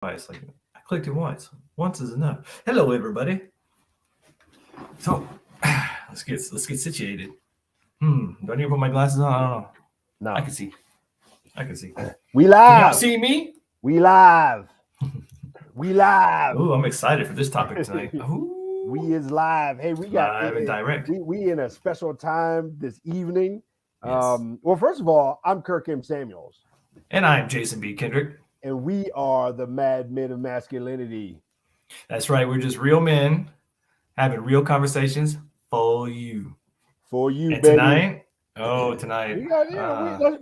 twice. Like I clicked it once. Once is enough. Hello, everybody. So let's get situated. Do I need to put my glasses on? I don't know. I No. can see. I can see. We Can y'all live. see me? We live. We live. Ooh, I'm excited for this topic tonight. Ooh, We is live. Hey, we got live and direct. we in a special time this evening. Yes. Well, first of all, I'm Kirk M. Samuels, And I'm Jason B. Kindred. and we are the Mad Men of Masculinity. That's right. We're just real men having real conversations for you. For you, And baby. tonight, tonight, We got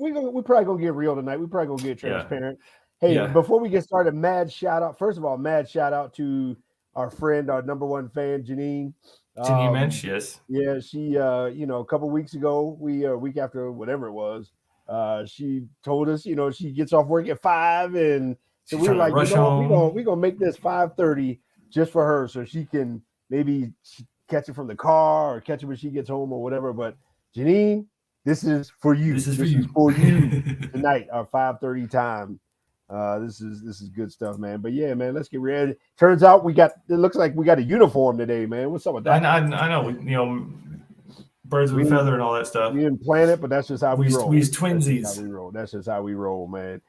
we probably gonna get real tonight. We probably gonna get yeah, transparent. Hey, yeah. before we get started, mad shout out. First of all, mad shout out to our friend, our number one fan, Janine. Janine Um, Mensch, yes. yeah, she a couple weeks ago, we a week after whatever it was, she told us, she gets off work at 5, and so She's we were trying to like, rush we're home. gonna make this 5:30 just for her, so she can maybe catch it from the car or catch it when she gets home or whatever. But Janine, this is for you. This is for This is you. for you tonight, our 5:30 time. This is good stuff, man. But yeah, man, let's get ready. Turns out it looks like we got a uniform today, man. What's up with that? I know, birds of We a didn't feather and all that stuff. we didn't plan it, but that's just how we roll. We's That's just how twinsies. we roll. That's just how we roll, man.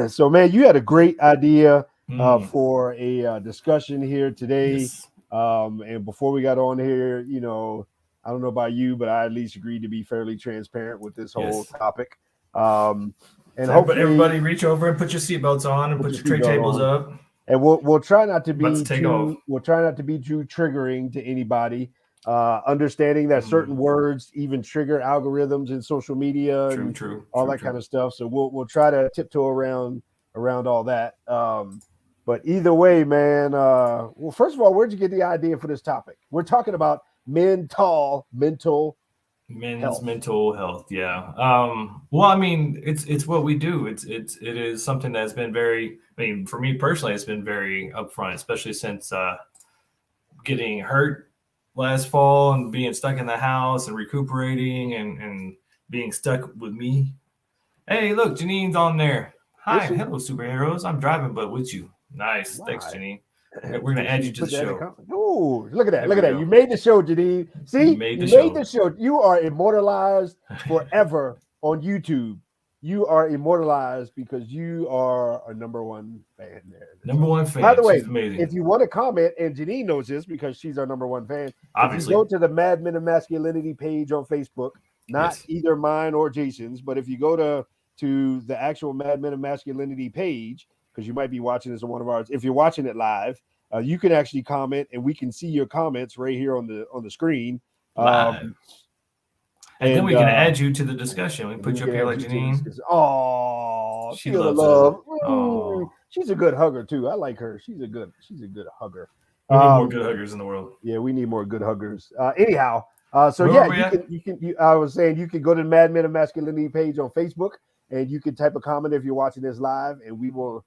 So, man, you had a great idea Mm, for a discussion here today. yes, And before we got on here, I don't know about you, but I at least agreed to be fairly transparent with this whole yes. topic. Um, and So hopefully, everybody reach over and put your seatbelts on and put put your your tray seatbelt tables on. up. And we'll try not to About to be take off. too triggering to anybody. Understanding that certain Mm, words even trigger algorithms in social media true, and true, all true, that kind true. of stuff. So we'll try to tiptoe around all that. But either way, man. Well, first of all, where'd you get the idea for this topic? We're talking about mental Men's health. mental health, yeah. Well, I mean, it's what we do. It is something that's been very. I mean, for me personally, it's been very upfront, especially since getting hurt last fall and being stuck in the house and recuperating and being stuck with me. Hey, look, Janine's on there. Is Hi, she? hello, superheroes. I'm driving, but with you. Nice. Thanks, Why? Janine. We're gonna Make add sure you you to the put that in the show. comment. Oh, look at that. There Look we at that. You go. made the show, Janine. You See, made you the made the show. show. You are immortalized forever on YouTube. You are immortalized because you are a number one fan there. Number So, one by the fan. way, She's amazing. if you want to comment, and Janine knows this because she's our number one fan, if you Obviously. go to the Mad Men of Masculinity page on Facebook, not Yes. either mine or Jason's, but if you go to the actual Mad Men of Masculinity page, because you might be watching this on one of ours, if you're watching it live, you can actually comment, and we can see your comments right here on the screen. Live. Um, And then and we can add you to the discussion. We can then put we you up can here add like you to this. Janine. Oh, She feel the loves it. love. Oh, She's a good hugger too. I like her. She's a good hugger. we need more Um, good huggers in the world. yeah, we need more good huggers. Anyhow, so Where yeah, were we at? I was saying you can go to the Mad Men of Masculinity page on Facebook, and you can type a comment if you're watching this live, and we will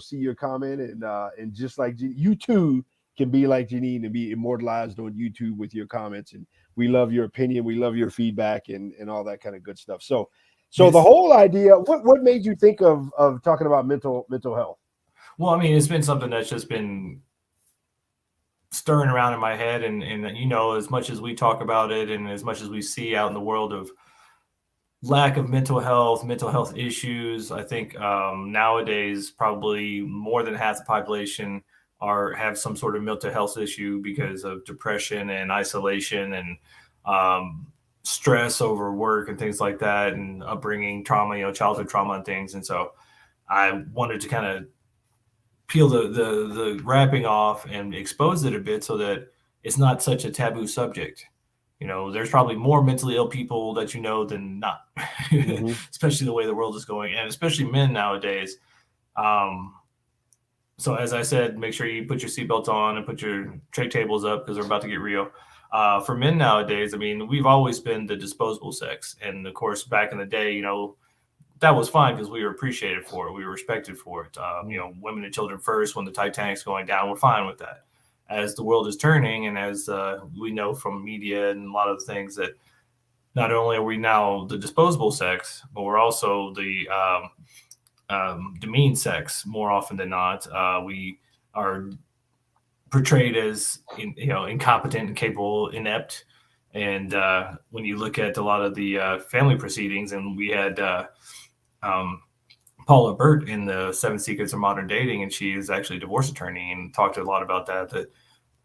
see your comment, and just like you too can be like Janine and be immortalized on YouTube with your comments, and we love your opinion, we love your feedback, and all that kind of good stuff. So the Yes. whole idea, what made you think of talking about mental health? Well, I mean, it's been something that's just been stirring around in my head, and as much as we talk about it, and as much as we see out in the world of lack of mental health issues, I think nowadays probably more than half the population are have some sort of mental health issue because of depression and isolation and um, stress over work and things like that, and upbringing trauma, childhood trauma and things. And so I wanted to kind of peel the wrapping off and expose it a bit so that it's not such a taboo subject. There's probably more mentally ill people that than not, Mm-hmm. especially the way the world is going, and especially men nowadays. Um, so as I said, make sure you put your seatbelts on and put your tray tables up because we're about to get real. For men nowadays, I mean, we've always been the disposable sex, and of course, back in the day, that was fine because we were appreciated for it. We were respected for it. Women and children first. When the Titanic's going down, we're fine with that. As the world is turning, and as we know from media and a lot of things, that not only are we now the disposable sex, but we're also the demean sex more often than not. We are portrayed as incompetent, incapable, inept. And when you look at a lot of the family proceedings, and we had um, Paula Burt in the Seven Secrets of Modern Dating, and she is actually a divorce attorney and talked a lot about that. That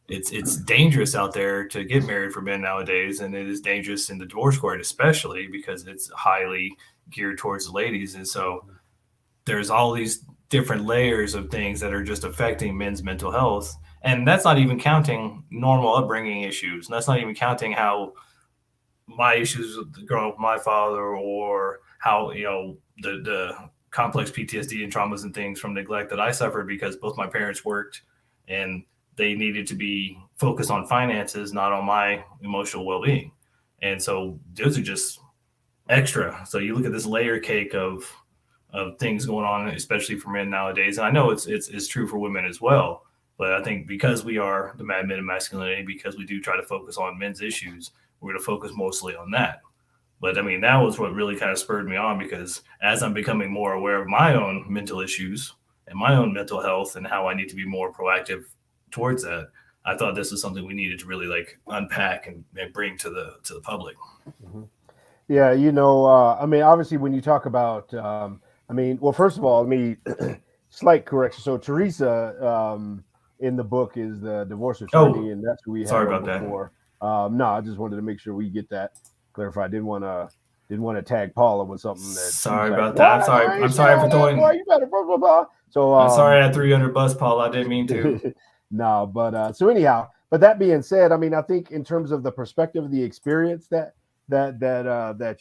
it's dangerous out there to get married for men nowadays, and it is dangerous in the divorce court, especially because it's highly geared towards the ladies. And so there's all these different layers of things that are just affecting men's mental health. And that's not even counting normal upbringing issues. And that's not even counting how my issues growing up with my father, or how the complex PTSD and traumas and things from neglect that I suffered because both my parents worked and they needed to be focused on finances, not on my emotional well-being. And so those are just extra. So you look at this layer cake of things going on, especially for men nowadays. And I know it's true for women as well. But I think because we are the Mad Men of Masculinity, because we do try to focus on men's issues, we're going to focus mostly on that. But I mean, that was what really kind of spurred me on, because as I'm becoming more aware of my own mental issues and my own mental health and how I need to be more proactive towards that, I thought this was something we needed to really like unpack and bring to the public. Mhm. Yeah, I mean, obviously, when you talk about, I mean, well, first of all, let me slight correction. So Teresa in the book is the divorce attorney, Oh, and that's who we had sorry on about that. before. No, I just wanted to make sure we get that clarified. Didn't want to tag Paula with something that she's Sorry like, about that. "What? I'm sorry. I ain't I'm say sorry all for that, boy. throwing. You better blah blah blah." So I'm sorry I threw you under bus, Paul. I didn't mean to. no, but so anyhow, but that being said, I mean, I think in terms of the perspective, the experience that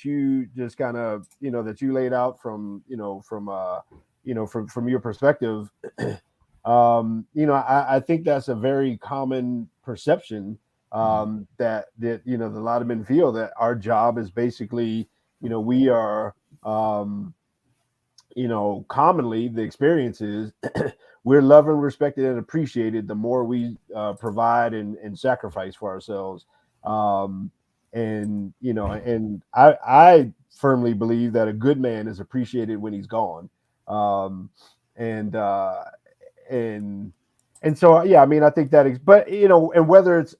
you just kind of that you laid out from from your perspective, I think that's a very common perception, that a lot of men feel that our job is basically, we are, commonly the experience is we're loved and respected and appreciated the more we provide and sacrifice for ourselves. Um, and I firmly believe that a good man is appreciated when he's gone. Um, and and and so yeah, I mean, I think that but and whether it's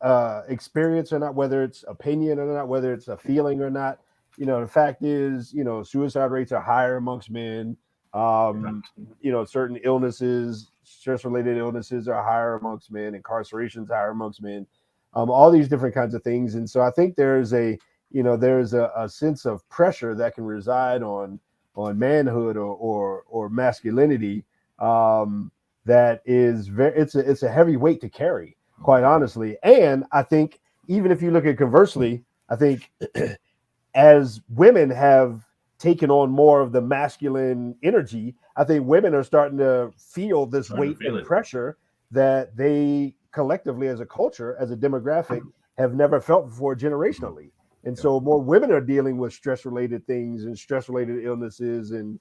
experience or not, whether it's opinion or not, whether it's a feeling or not, the fact is, suicide rates are higher amongst men. um Certain illnesses, stress related illnesses, are higher amongst men, incarceration's higher amongst men, all these different kinds of things. And so I think there's a sense of pressure that can reside on manhood or masculinity, um that is very it's a heavy weight to carry, quite honestly. And I think, even if you look at conversely, I think as women have taken on more of the masculine energy, I think women are starting to feel this Starting to weight feel and it. pressure that they collectively, as a culture, as a demographic, have never felt before generationally. And Yep. so more women are dealing with stress related things and stress related illnesses, and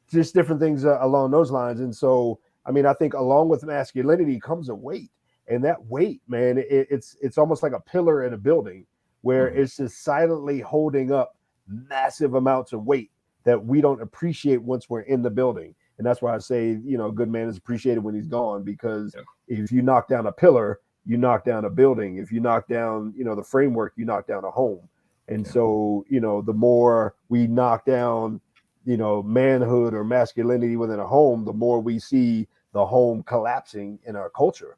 just different things along those lines. And so, I mean, I think along with masculinity comes a weight, and that weight, man, it's almost like a pillar in a building, where Mhm. it's just silently holding up massive amounts of weight that we don't appreciate once we're in the building. And that's why I say, a good man is appreciated when he's gone, because Yep. if you knock down a pillar, you knock down a building. If you knock down, the framework, you knock down a home. And Yep. so, the more we knock down, manhood or masculinity within a home, the more we see the home collapsing in our culture,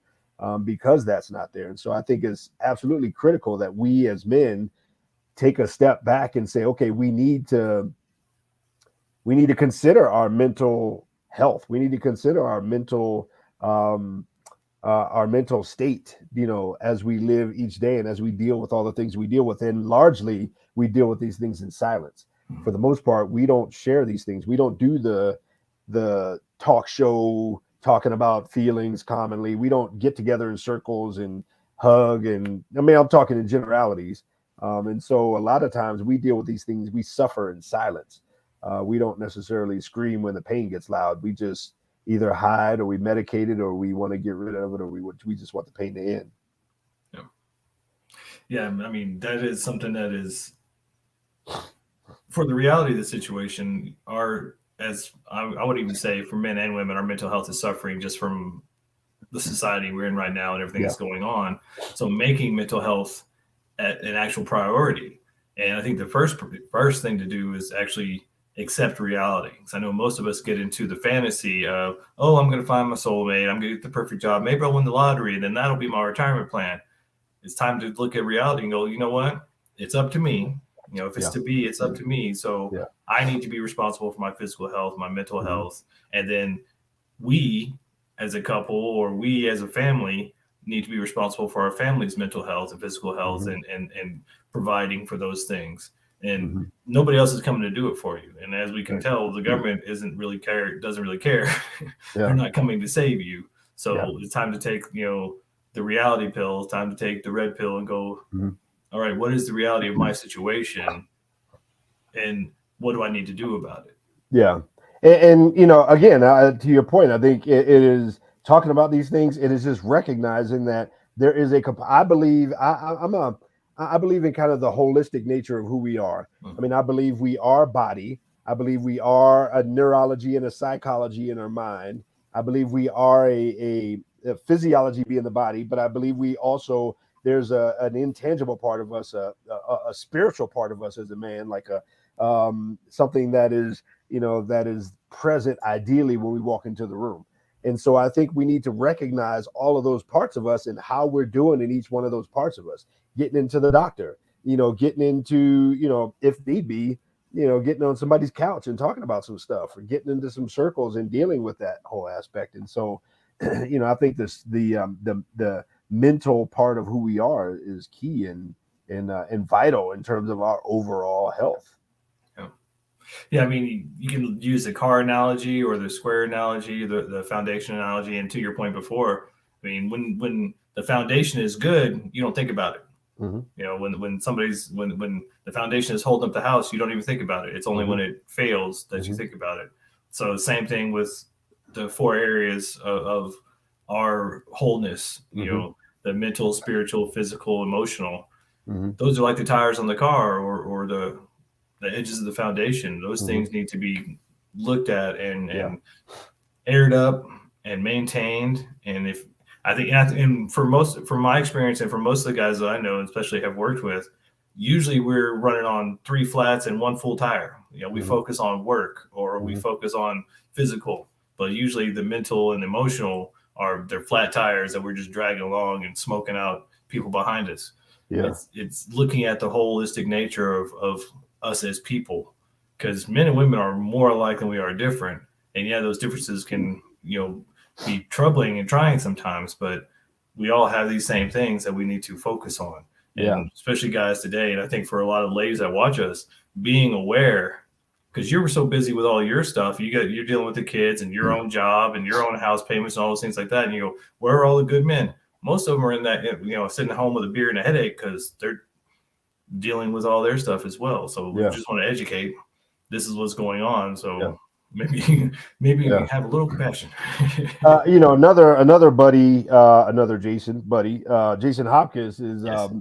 because that's not there. And so I think it's absolutely critical that we as men take a step back and say, okay, we need to consider our mental health. We need to consider um, our mental state, as we live each day and as we deal with all the things we deal with. And largely, we deal with these things in silence. For the most part, we don't share these things. We don't do the talk show talking about feelings commonly. We don't get together in circles and hug. And I mean, I'm talking in generalities. And so a lot of times we deal with these things, we suffer in silence. We don't necessarily scream when the pain gets loud. We just either hide, or we medicate it, or we want to get rid of it, or we just want the pain to end. Yep. Yeah. I mean, that is something that is for the reality of the situation, as I would even say for men and women, our mental health is suffering just from the society we're in right now and everything Yeah. that's going on. So making mental health an actual priority. And I think the first thing to do is actually accept reality. Because I know most of us get into the fantasy of, oh, I'm going to find my soulmate, I'm going to get the perfect job, maybe I'll win the lottery, and then that'll be my retirement plan. It's time to look at reality and go, you know what? It's up to me. You know, if it's Yeah. to be, it's up to me. So Yeah. I need to be responsible for my physical health, my mental Mm-hmm. health, and then we as a couple or we as a family need to be responsible for our family's mental health and physical health Mm-hmm. and providing for those things. And Mm-hmm. nobody else is coming to do it for you. And as we can Right. tell, the government doesn't really care. They're Yeah. not coming to save you. Yeah. So it's time to take, the reality pill. It's time to take the red pill and go, Mm-hmm. all right, what is the reality of my situation? And what do I need to do about it? Yeah. Again, to your point, I think it is talking about these things. It is just recognizing that there is I believe, I believe in kind of the holistic nature of who we are. I mean, I believe we are body. I believe we are a neurology and a psychology in our mind. I believe we are a physiology being the body, but I believe we also, there's an intangible part of us, a spiritual part of us as a man, like something that is, that is present ideally when we walk into the room. And so I think we need to recognize all of those parts of us and how we're doing in each one of those parts of us. Getting into the doctor, getting into, if need be, getting on somebody's couch and talking about some stuff, or getting into some circles and dealing with that whole aspect. And so, I think the mental part of who we are is key and vital in terms of our overall health. Yeah. Yeah, I mean, you can use the car analogy or the square analogy, the foundation analogy, and to your point before, I mean, when the foundation is good, you don't think about it. Mm-hmm. When the foundation is holding up the house, you don't even think about it. It's only Mm-hmm. when it fails that you Mm-hmm. think about it. So same thing with the four areas of our wholeness. Mm-hmm. The mental, spiritual, physical, emotional. Mm-hmm. Those are like the tires on the car, or the edges of the foundation. Those Mm-hmm. things need to be looked at Yeah. and aired up and maintained. And if I think, and from my experience and for most of the guys that I know, especially have worked with, usually we're running on three flats and one full tire. We Mm-hmm. focus on work or we Mm-hmm. focus on physical, but usually the mental and emotional are their flat tires that we're just dragging along and smoking out people behind us. Yeah. It's looking at the holistic nature of us as people, because men and women are more alike than we are different. And yeah, those differences can be troubling and trying sometimes, but we all have these same things that we need to focus on. Yeah. And especially guys today, and I think for a lot of ladies that watch us, being aware, because you're so busy with all your stuff, you're dealing with the kids and your own job and your own house payments and all those things like that, and you go, where are all the good men? Most of them are in that, sitting at home with a beer and a headache because they're dealing with all their stuff as well. So we Yeah. just want to educate. This is what's going on. Yeah. So maybe Yeah. have a little compassion. Another buddy, another Jason buddy, Jason Hopkins is, Yes.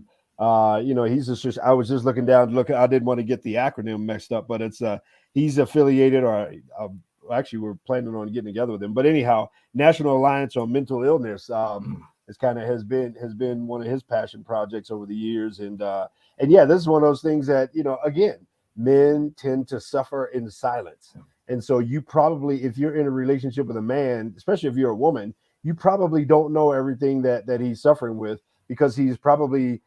he's just, I was just looking down, I didn't want to get the acronym mixed up, but it's, he's affiliated, or actually we're planning on getting together with him, but anyhow, National Alliance on Mental Illness, it's kind of has been one of his passion projects over the years. And yeah, this is one of those things that, again, men tend to suffer in silence. And so you probably, if you're in a relationship with a man, especially if you're a woman, you probably don't know everything that he's suffering with, because he's probably,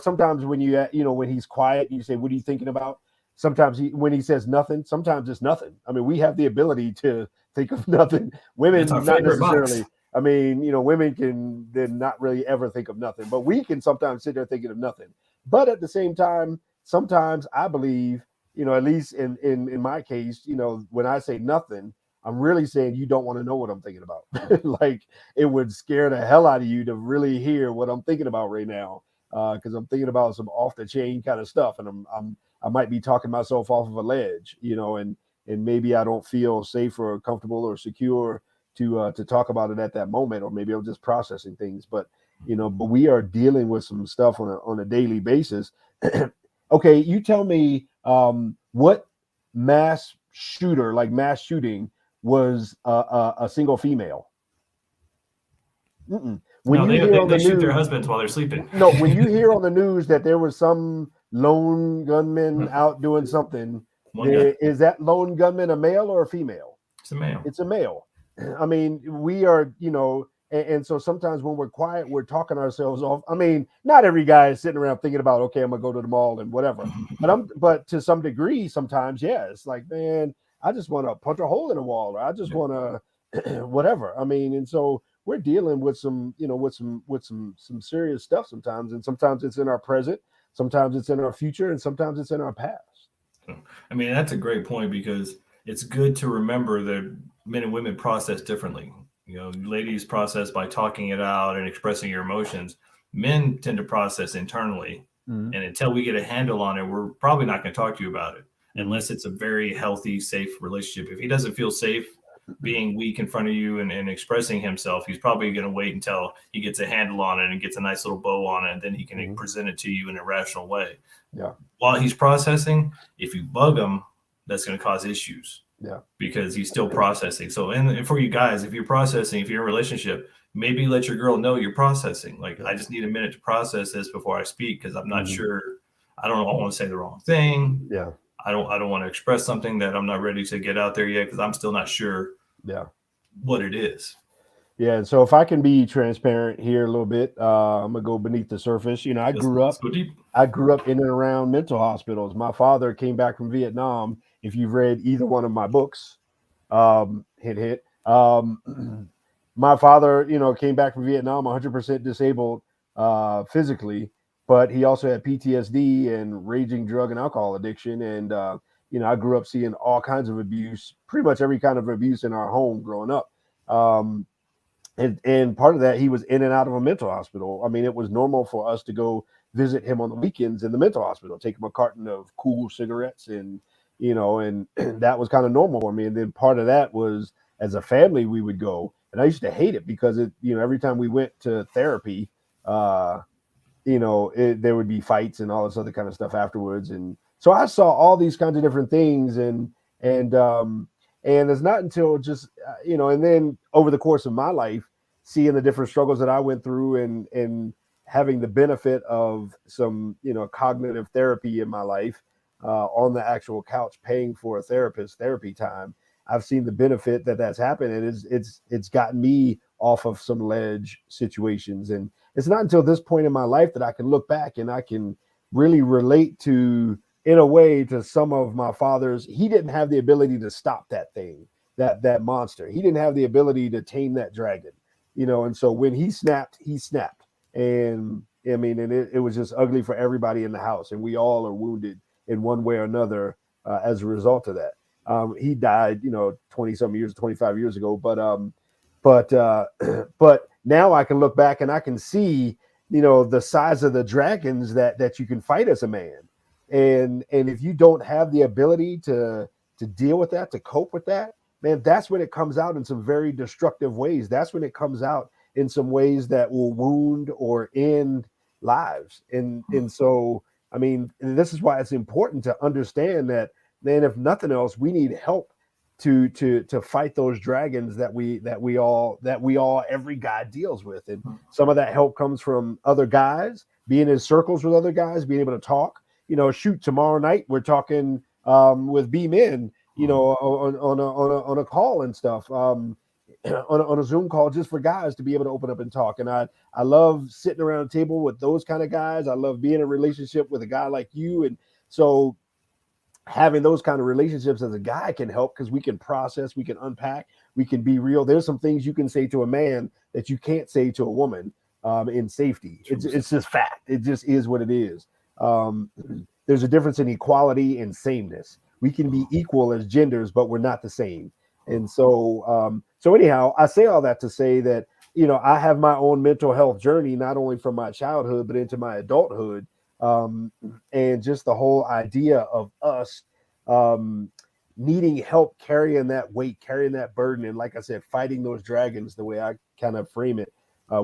sometimes when when he's quiet, you say, what are you thinking about? Sometimes when he says nothing, sometimes it's nothing. I mean, we have the ability to think of nothing. That's our Women, not favorite box. necessarily. I mean, women can then not really ever think of nothing, but we can sometimes sit there thinking of nothing. But at the same time, sometimes I believe, at least in my case, when I say nothing, I'm really saying you don't want to know what I'm thinking about. Like, it would scare the hell out of you to really hear what I'm thinking about right now, because I'm thinking about some off the chain kind of stuff, and I might be talking myself off of a ledge, and maybe I don't feel safe or comfortable or secure to talk about it at that moment, or maybe I'm just processing things. But we are dealing with some stuff on a daily basis. Okay, you tell me, What mass shooting was a single female? Mm-mm. When No, you hear on the they shoot their news, husbands while they're sleeping. no, when you hear on the news that there was some lone gunman out doing something, One guy. is that lone gunman a male or a female? It's a male. It's a male. I mean, we are, and so sometimes when we're quiet, we're talking ourselves off. I mean, not every guy is sitting around thinking about, okay, I'm gonna go to the mall and whatever. But to some degree, sometimes, yeah, it's like, man, I just want to punch a hole in the wall, or I just want to, whatever. I mean, and so we're dealing with some, some serious stuff sometimes, and sometimes it's in our present, sometimes it's in our future, and sometimes it's in our past. I mean, that's a great point because it's good to remember that men and women process differently. You know, ladies process by talking it out and expressing your emotions. Men tend to process internally. Mm-hmm. And until we get a handle on it, we're probably not going to talk to you about it Mm-hmm. unless it's a very healthy, safe relationship. If he doesn't feel safe being weak in front of you and expressing himself, he's probably going to wait until he gets a handle on it and gets a nice little bow on it, and then he can Mm-hmm. present it to you in a rational way. Yeah. While he's processing, if you bug him, that's going to cause issues. Yeah. Because he's still processing. So, and for you guys, if you're processing, if you're in a relationship, maybe let your girl know you're processing. Like, I just need a minute to process this before I speak because I'm not sure. I don't know. I want to say the wrong thing. Yeah. I don't want to express something that I'm not ready to get out there yet because I'm still not sure. Yeah. What it is. Yeah, and so if I can be transparent here a little bit, I'm gonna go beneath the surface. I grew up in and around mental hospitals. My father came back from Vietnam. If you've read either one of my books, hint, my father, came back from Vietnam 100% disabled physically, but he also had PTSD and raging drug and alcohol addiction. And I grew up seeing all kinds of abuse, pretty much every kind of abuse in our home growing up. And part of that, he was in and out of a mental hospital. I mean, it was normal for us to go visit him on the weekends in the mental hospital, take him a carton of cool cigarettes, and and that was kind of normal for me. And then part of that was, as a family, we would go, and I used to hate it because every time we went to therapy, there would be fights and all this other kind of stuff afterwards. And so I saw all these kinds of different things, and it's not until just, and then over the course of my life, seeing the different struggles that I went through and having the benefit of some, cognitive therapy in my life, on the actual couch, paying for a therapy time, I've seen the benefit that's happened. And it's gotten me off of some ledge situations. And it's not until this point in my life that I can look back and I can really relate to, in a way, to some of my father's. He didn't have the ability to stop that thing, that monster. He didn't have the ability to tame that dragon, and so when he snapped. And I mean, and it was just ugly for everybody in the house, and we all are wounded in one way or another as a result of that. He died, 20 some years, 25 years ago, but now I can look back and I can see, the size of the dragons that you can fight as a man. And if you don't have the ability to deal with that, to cope with that, man, that's when it comes out in some very destructive ways. That's when it comes out in some ways that will wound or end lives. And so, I mean, this is why it's important to understand that, man, if nothing else, we need help to fight those dragons that we all every guy deals with. And some of that help comes from other guys, being in circles with other guys, being able to talk. Shoot, tomorrow night we're talking with B-Men, on a call and stuff, on a Zoom call, just for guys to be able to open up and talk. And I love sitting around a table with those kind of guys. I love being in a relationship with a guy like you. And so having those kind of relationships as a guy can help, because we can process, we can unpack, we can be real. There's some things you can say to a man that you can't say to a woman in safety. It's just fact. It just is what it is. There's a difference in equality and sameness. We can be equal as genders, but we're not the same. And so, anyhow, I say all that to say that, I have my own mental health journey, not only from my childhood, but into my adulthood. And just the whole idea of us needing help carrying that weight, carrying that burden. And like I said, fighting those dragons, the way I kind of frame it,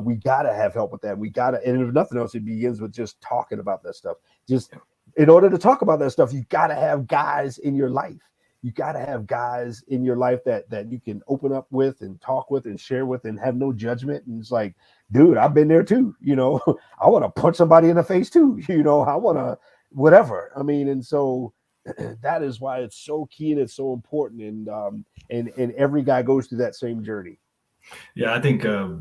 we got to have help with that. And if nothing else, it begins with just talking about that stuff. Just in order to talk about that stuff, you got to have guys in your life. You got to have guys in your life that you can open up with and talk with and share with and have no judgment. And it's like, dude, I've been there too. You know, I want to punch somebody in the face too. You know, I want to whatever. I mean, and so that is why it's so key and it's so important. And every guy goes through that same journey. Yeah, I think to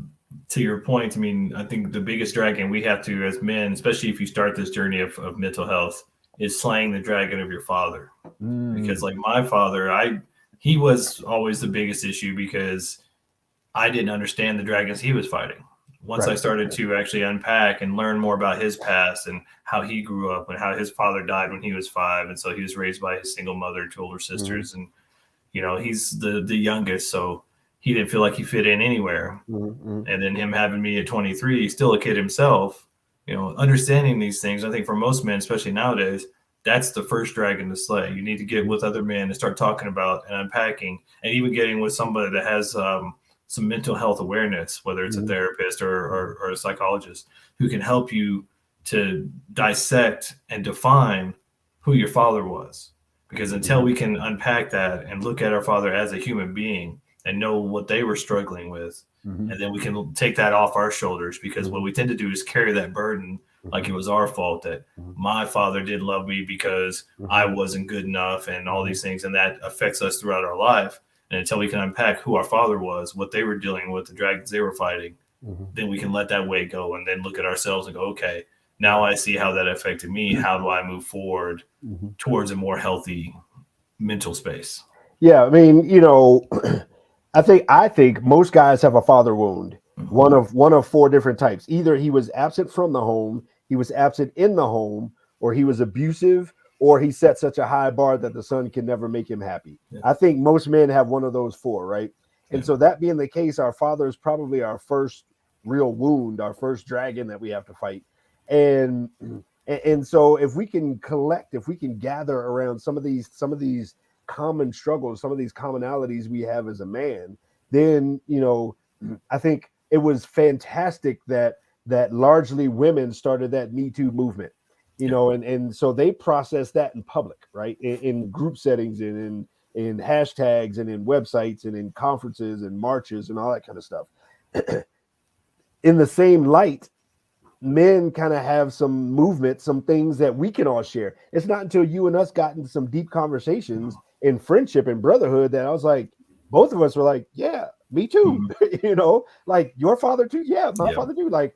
your point, I mean, I think the biggest dragon we have to as men, especially if you start this journey of mental health, is slaying the dragon of your father. Because like my father, he was always the biggest issue because I didn't understand the dragons he was fighting. Once I started to actually unpack and learn more about his past and how he grew up and how his father died when he was 5, and so he was raised by his single mother, 2 older sisters, and you know he's the youngest, so he didn't feel like he fit in anywhere. And then him having me at 23, still a kid himself, you know, understanding these things. I think for most men, especially nowadays, that's the first dragon to slay. You need to get with other men and start talking about and unpacking, and even getting with somebody that has some mental health awareness, whether it's a therapist or a psychologist, who can help you to dissect and define who your father was. Because until we can unpack that and look at our father as a human being and know what they were struggling with, and then we can take that off our shoulders, because what we tend to do is carry that burden like it was our fault, that my father didn't love me because I wasn't good enough and all these things, and that affects us throughout our life. And until we can unpack who our father was, what they were dealing with, the dragons they were fighting, then we can let that weight go and then look at ourselves and go, okay, now I see how that affected me. How do I move forward towards a more healthy mental space? Yeah, I mean, you know, I think most guys have a father wound, one of 4 different types. Either he was absent from the home, he was absent in the home, or he was abusive, or he set such a high bar that the son can never make him happy. Yeah. I think most men have one of those 4, right? And so that being the case, our father is probably our first real wound, our first dragon that we have to fight. And so if we can gather around some of these common struggles, some of these commonalities we have as a man, then, you know, I think it was fantastic that largely women started that Me Too movement, you know, and so they process that in public, right? In group settings and in hashtags and in websites and in conferences and marches and all that kind of stuff. In the same light, men kind of have some movement, some things that we can all share. It's not until you and us got into some deep conversations in friendship and brotherhood that I was like, both of us were like, yeah, me too. You know, like your father too. Yeah, my father too. Like,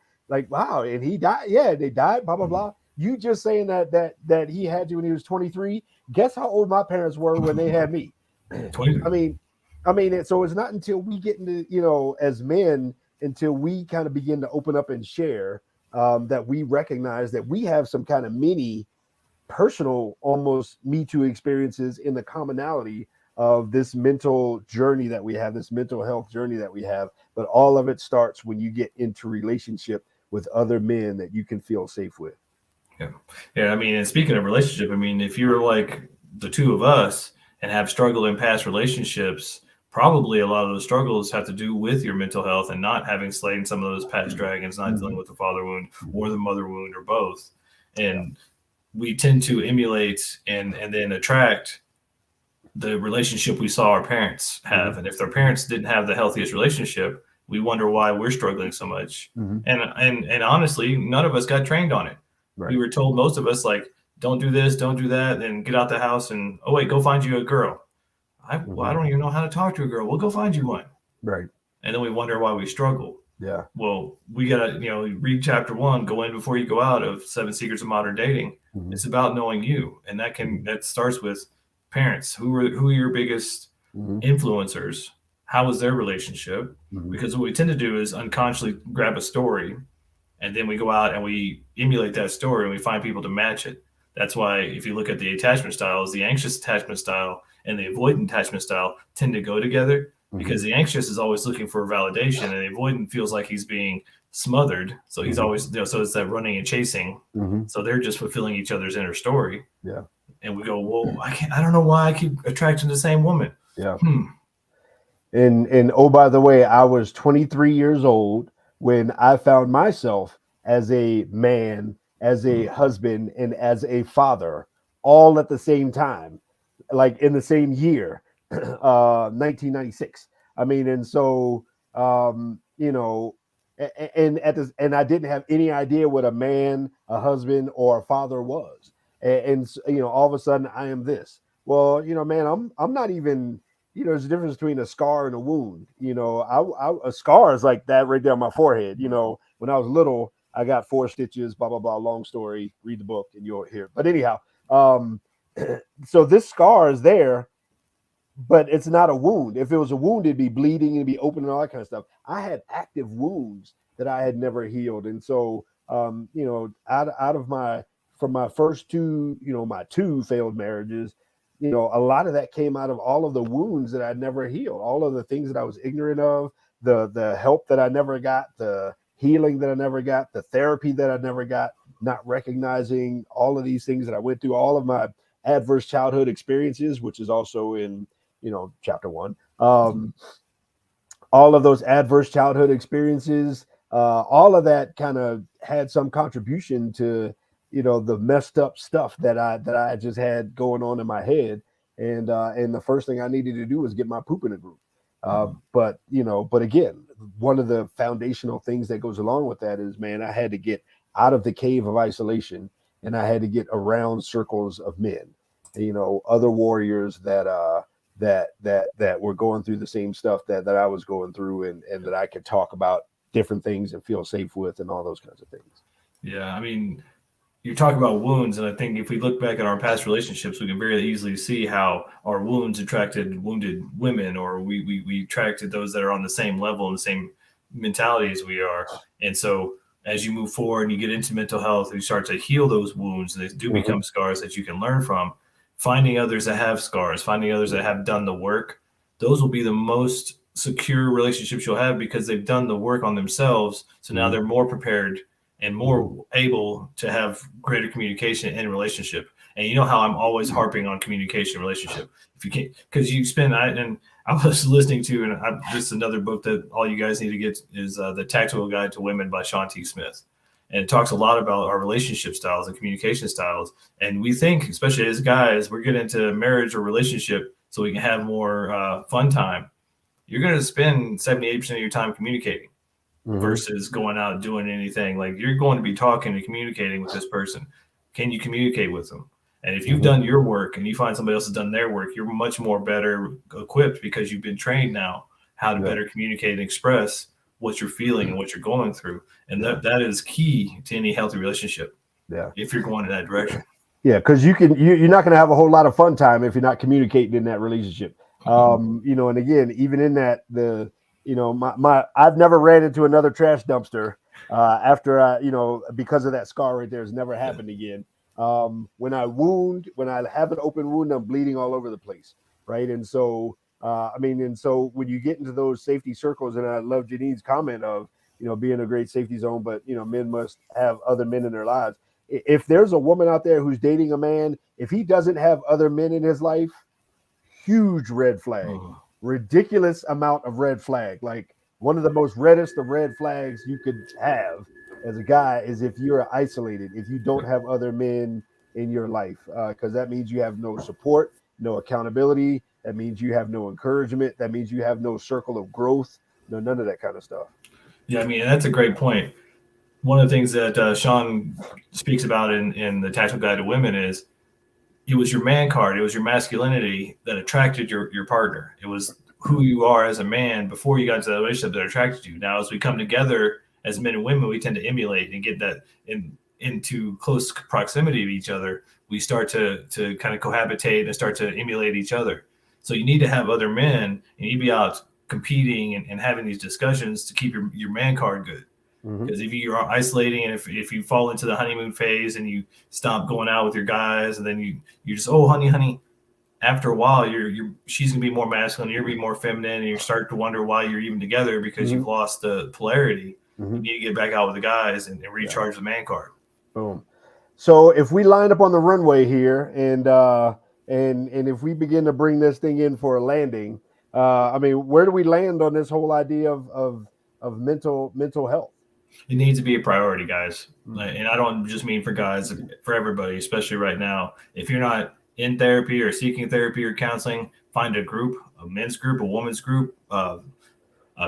wow. And he died. Yeah, they died, blah, blah, blah. You just saying that he had you when he was 23. Guess how old my parents were when they had me? 23. I mean, so it's not until we get into, you know, as men, until we kind of begin to open up and share, that we recognize that we have some kind of mini personal, almost Me Too experiences in the commonality of this mental journey that we have, this mental health journey that we have. But all of it starts when you get into relationship with other men that you can feel safe with. Yeah. I mean, and speaking of relationship, I mean, if you're like the 2 of us and have struggled in past relationships, probably a lot of those struggles have to do with your mental health and not having slain some of those past dragons, not dealing with the father wound or the mother wound or both. And we tend to emulate and then attract the relationship we saw our parents have. And if their parents didn't have the healthiest relationship, we wonder why we're struggling so much. And honestly, none of us got trained on it. We were told, most of us, like, don't do this, don't do that, and get out the house and, oh wait, go find you a girl. Well, I don't even know how to talk to a girl. We'll go find you one. Right. And then we wonder why we struggle. Yeah. Well, we got to, you know, read chapter 1, go in before you go out, of 7 Secrets of Modern Dating. It's about knowing you. And that starts with parents. Who are your biggest influencers? How was their relationship? Because what we tend to do is unconsciously grab a story, and then we go out and we emulate that story and we find people to match it. That's why if you look at the attachment styles, the anxious attachment style and the avoidant attachment style tend to go together, because the anxious is always looking for validation and the avoidant feels like he's being smothered. So he's always, you know, so it's that running and chasing. So they're just fulfilling each other's inner story. Yeah. And we go, well, I don't know why I keep attracting the same woman. Yeah. And oh, by the way, I was 23 years old when I found myself as a man as a Mm. husband and as a father, all at the same time, like in the same year, 1996. I mean, and so you know, and I didn't have any idea what a man, a husband, or a father was, you know, all of a sudden I am this. Well, you know, man, I'm not even. You know, there's a difference between a scar and a wound. You know, a scar is like that right there on my forehead. You know, when I was little, I got 4 stitches. Blah blah blah. Long story. Read the book and you'll hear. But anyhow, um, so this scar is there, but it's not a wound. If it was a wound, it'd be bleeding and be open and all that kind of stuff. I had active wounds that I had never healed, and so you know, out of my from my first two, you know, my two failed marriages, you know, a lot of that came out of all of the wounds that I'd never healed, all of the things that I was ignorant of, the help that I never got, the healing that I never got, the therapy that I never got, not recognizing all of these things that I went through, all of my adverse childhood experiences, which is also in, you know, chapter one. All of those adverse childhood experiences, all of that kind of had some contribution to, you know, the messed up stuff that I just had going on in my head. And the first thing I needed to do was get my poop in a group. But you know, but again, one of the foundational things that goes along with that is, man, I had to get out of the cave of isolation, and I had to get around circles of men, you know, other warriors that were going through the same stuff that I was going through, and that I could talk about different things and feel safe with, and all those kinds of things. Yeah, I mean, you're talking about wounds, and I think if we look back at our past relationships, we can very easily see how our wounds attracted wounded women, or we attracted those that are on the same level and the same mentality as we are. And so as you move forward and you get into mental health, you start to heal those wounds, and they do Mm-hmm. become scars that you can learn from. Finding others that have scars, finding others that have done the work, those will be the most secure relationships you'll have because they've done the work on themselves. So now Mm-hmm. they're more prepared and Mm-hmm. more able to have greater communication in relationship. And you know how I'm always harping on communication relationship. If you can't, because you spend, and I was listening to, and this is another book that all you guys need to get is The Tactical Guide to Women by Shaun Smith. And it talks a lot about our relationship styles and communication styles. And we think, especially as guys, we're getting into marriage or relationship so we can have more fun time. You're going to spend 78% of your time communicating Mm-hmm. versus going out doing anything. Like you're going to be talking and communicating with this person. Can you communicate with them? And if you've Mm-hmm. done your work and you find somebody else has done their work, you're much more better equipped because you've been trained now how to Yeah. better communicate and express what you're feeling and what you're going through. And Yeah. that is key to any healthy relationship Yeah. if you're going in that direction. Yeah, because you're not going to have a whole lot of fun time if you're not communicating in that relationship. You know, and again, even in that, the you know, my I've never ran into another trash dumpster after I, you know, because of that scar right there. Has never Yeah. happened again. When I have an open wound, I'm bleeding all over the place, right? And so I mean, and so when you get into those safety circles, and I love Janine's comment of, you know, being a great safety zone, but you know, men must have other men in their lives. If there's a woman out there who's dating a man, if he doesn't have other men in his life, huge red flag, Oh, ridiculous amount of red flag. Like one of the most reddest of red flags you could have as a guy is if you're isolated, if you don't have other men in your life, because that means you have no support, no accountability. That means you have no encouragement. That means you have no circle of growth. No, none of that kind of stuff. yeah, I mean, and that's a great point. One of the things that Shaun speaks about in the Tactical Guide to Women is it was your man card, it was your masculinity that attracted your partner. It was who you are as a man before you got into that relationship that attracted you. Now, as we come together as men and women, we tend to emulate and get that into close proximity to each other. We start to kind of cohabitate and start to emulate each other. So you need to have other men. You need to be out competing and having these discussions to keep your man card good. Mm-hmm. Because if you are isolating and if you fall into the honeymoon phase and you stop going out with your guys and then you just, oh, honey, after a while she's gonna be more masculine, you're gonna be more feminine, and you start to wonder why you're even together because Mm-hmm. you've lost the polarity. Mm-hmm. You need to get back out with the guys and Yeah. recharge the man card. Boom. So if we line up on the runway here, and if we begin to bring this thing in for a landing, I mean, where do we land on this whole idea of mental health? It needs to be a priority, guys. Mm-hmm. And I don't just mean for guys, for everybody, especially right now. If you're not in therapy or seeking therapy or counseling, find a group, a men's group, a women's group, a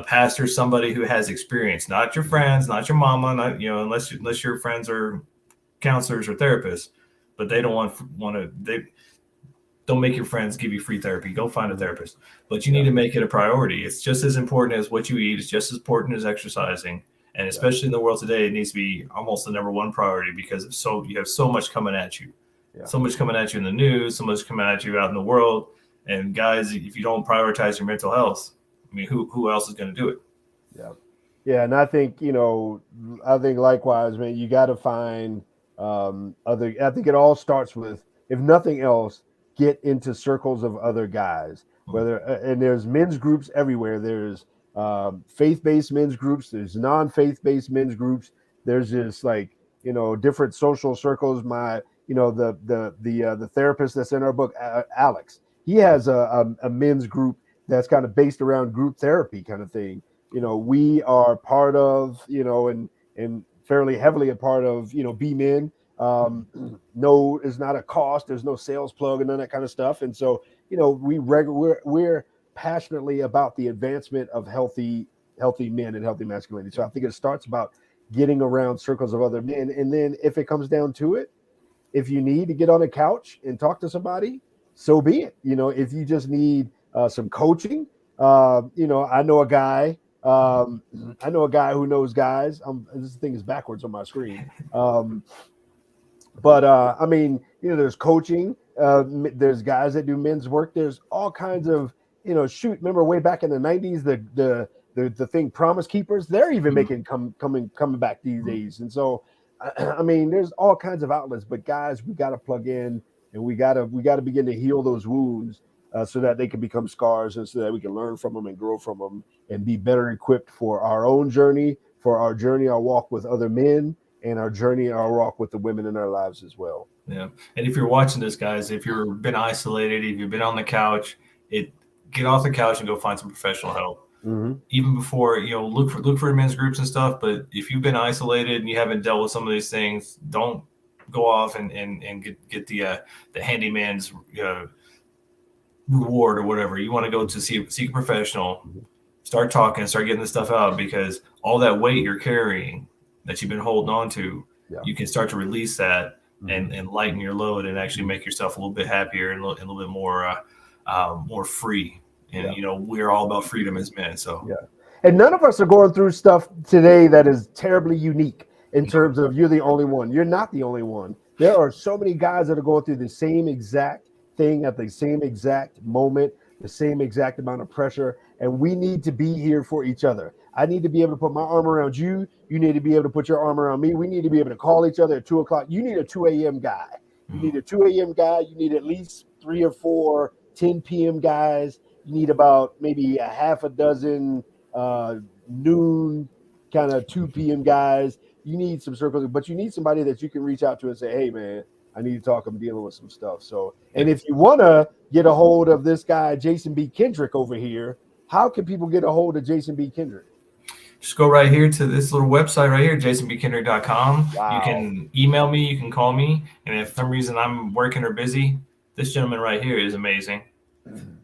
pastor, somebody who has experience, not your friends, not your mama, not, you know, unless your friends are counselors or therapists, but they don't they don't make your friends give you free therapy. Go find a therapist, but you need to make it a priority. It's just as important as what you eat. It's just as important as exercising. And especially in the world today, it needs to be almost the number one priority because you have so much coming at you, so much coming at you in the news, so much coming at you out in the world. And guys, if you don't prioritize your mental health, I mean, who else is going to do it? Yeah. And I think, likewise, man, you got to find I think it all starts with, if nothing else, get into circles of other guys, and there's men's groups everywhere. There's faith-based men's groups. There's non-faith-based men's groups. There's just different social circles. The therapist that's in our book, Alex, he has a men's group that's kind of based around group therapy kind of thing. We are part of, and fairly heavily a part of, Be Men. No, it's not a cost. There's no sales plug and none of that kind of stuff. And so, we're passionately about the advancement of healthy men and healthy masculinity. So I think it starts about getting around circles of other men. And then if it comes down to it, if you need to get on a couch and talk to somebody, so be it. If you just need some coaching, I know a guy who knows guys. This thing is backwards on my screen. There's coaching. There's guys that do men's work. There's all kinds of, remember way back in the 90s, the thing Promise Keepers, they're even making coming back these days. And so, there's all kinds of outlets, but guys, we got to plug in and we got to begin to heal those wounds so that they can become scars and so that we can learn from them and grow from them and be better equipped for our own journey, our walk with other men, and our walk with the women in our lives as well. Yeah. And if you're watching this, guys, if you've been isolated, if you've been on the couch, get off the couch and go find some professional help. Mm-hmm. Even before, look for men's groups and stuff. But if you've been isolated and you haven't dealt with some of these things, don't go off and get the handyman's reward or whatever. You want to go to seek a professional, start talking, start getting this stuff out, because all that weight you're carrying that you've been holding on to, you can start to release that and lighten your load and actually make yourself a little bit happier and a little bit more free. And, we're all about freedom as men. So, and none of us are going through stuff today that is terribly unique in terms of you're the only one. You're not the only one. There are so many guys that are going through the same exact thing at the same exact moment, the same exact amount of pressure. And we need to be here for each other. I need to be able to put my arm around you. You need to be able to put your arm around me. We need to be able to call each other at 2:00. You need a 2 a.m. guy. You need a 2 a.m. guy. You need at least 3 or 4 10 p.m. guys. You need about maybe a half a dozen noon kind of 2 p.m. guys. You need some circles, but you need somebody that you can reach out to and say, hey, man, I need to talk. I'm dealing with some stuff. So, and if you want to get a hold of this guy, Jason B. Kindred over here, how can people get a hold of Jason B. Kindred? Just go right here to this little website right here, jasonbkindred.com. Wow. You can email me, you can call me, and if for some reason I'm working or busy, this gentleman right here is amazing.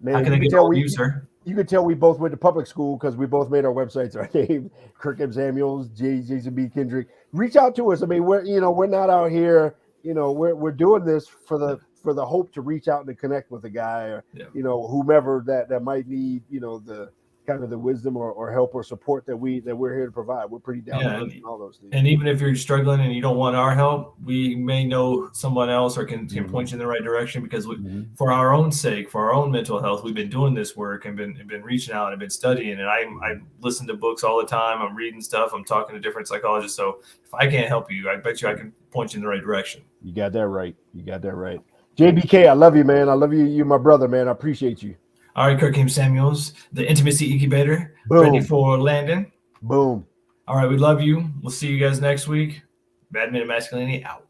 Man, how can I get hold of you, sir? You can tell we both went to public school because we both made our websites our name. Kirk M. Samuels, Jason B. Kindred. Reach out to us. I mean, we're not out here. We're doing this for the hope to reach out and to connect with a guy or whomever that might need the kind of the wisdom or help or support that we're here to provide. We're pretty down to earth and all those things. And even if you're struggling and you don't want our help, we may know someone else or can point you in the right direction, because for our own sake, for our own mental health, we've been doing this work and been reaching out and been studying. And I listen to books all the time. I'm reading stuff. I'm talking to different psychologists. So if I can't help you, I bet you I can point you in the right direction. You got that right. JBK, I love you, man. I love you. You're my brother, man. I appreciate you. All right, Kirk M. Samuels, the Intimacy Incubator, Boom. Ready for landing. Boom. All right, we love you. We'll see you guys next week. Bad Men and Masculinity out.